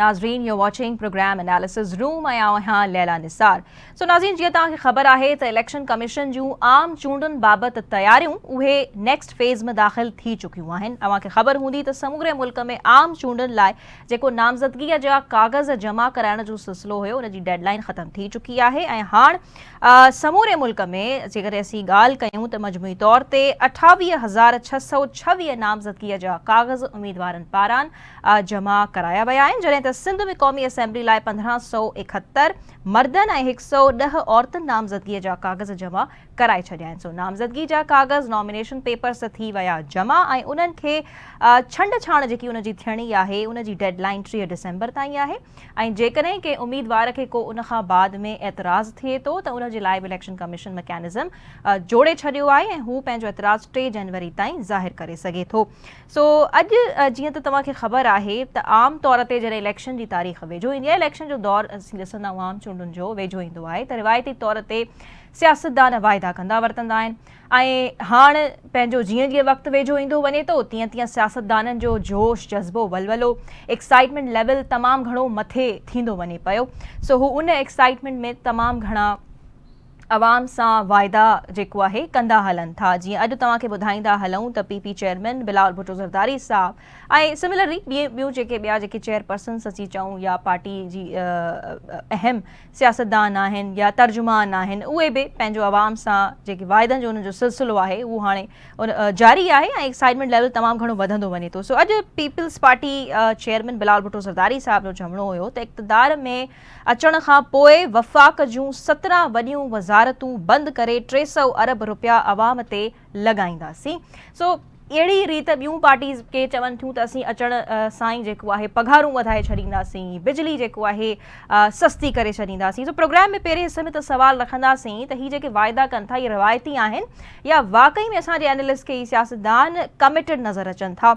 नाज़रीन you watching program analysis room ऐं आहियां लैला निसार। सो नाज़रीन जीअं तव्हांखे ख़बर आहे त इलेक्शन कमीशन जूं आम चूंडुनि बाबति तयारियूं उहे नेक्स्ट फेज़ में दाख़िल थी चुकियूं आहिनि। तव्हांखे ख़बर हूंदी त समूरे मुल्क में आम चूंडुनि लाइ जेको नामज़दगीअ जा कागज़ जमा कराइण जो सिलसिलो हुयो उन जी डेडलाइन ख़तम थी चुकी आहे ऐं हाणे समूरे मुल्क में जेकर असीं ॻाल्हि कयूं त मजमूई तौर ते 28,626 नामज़दगीअ जा कागज़ उम्मीदवारनि पारां जमा कराया विया आहिनि, जॾहिं सिंध में क़ौमी असेंबली लाइ 1571 मर्दनि ऐं 110 औरतुनि नामज़दगीअ जा कागज़ जमा कराए छॾिया आहिनि। सो नामज़दगी जा कागज़ नॉमिनेशन पेपर्स थी विया जमा ऐं उन्हनि खे छंड छाण जेकी उन जी थियणी आहे उन जी डेडलाइन 3 डिसेंबर ताईं आहे ऐं जेकॾहिं के उम्मीदवार खे को उन खां बाद में एतिराज़ थिए थो त उन जे लाइ बि इलेक्शन कमीशन मैकेनिज़म जोड़े छॾियो आहे ऐं हू पंहिंजो एतिराज़ 3 जनवरी ताईं ज़ाहिर करे सघे थो। सो अॼु जीअं त तव्हांखे ख़बर आहे त आम तौर ते जॾहिं इलेक्शन जी तारीख़ वेझो ईंदी आहे, इलेक्शन जो दौरु असीं ॾिसंदा आहियूं आम चूंडुनि जो वेझो ईंदो आहे त रिवायती तौर ते सियासतदान वाइदा कंदा वरितंदा आहिनि ऐं हाणे पंहिंजो जीअं जीअं वक़्तु वेझो ईंदो वञे थो तीअं तीअं सियासतदाननि जो जोश जज़्बो वलवलो एक्साइटमेंट लेवल तमामु घणो मथे थींदो वञे पियो। सो हू उन एक्साइटमेंट में तमामु घणा अवाम सां वाइदा जेको आहे कंदा हलनि था। जीअं अॼु तव्हांखे ॿुधाईंदा हलूं त पीपी चेयरमैन बिलावल भुट्टो ज़रदारी साहब ऐं सिमिलरली ॿियूं ॿिया जेके चेयरपर्सन्स असीं चऊं या पार्टी जी अहम सियासतदान आहिनि या तर्जुमान आहिनि उहे बि पंहिंजो अवाम सां जेके वाइदनि जो उनजो सिलसिलो आहे उहो हाणे जारी आहे ऐं एक्साइटमेंट लेवल तमामु घणो वधंदो वञे थो। सो अॼु Peoples Party chairman Bilawal Bhutto Zardari साहब जो चवणो हुयो त इक़्तिदार में अचण खां पोइ वफ़ाक़ जूं 17 वॾियूं वज़ारतूं बंदि करे 300 अरब रुपया अवाम ते लॻाईंदासीं। सो अहिड़ी रीति ॿियूं पार्टीज़ के चवनि थियूं त असीं अचण सां ई जेको आहे पघारूं वधाए छॾींदासीं, बिजली जेको आहे सस्ती करे छॾींदासीं। सो प्रोग्राम में पहिरें हिस्से में त सवाल रखंदासीं त हीअ जेके वाइदा कनि था इहे रिवायती आहिनि या वाक़ई में असांजे एनालिस्ट खे ई सियासतदान कमिटेड नज़र अचनि था।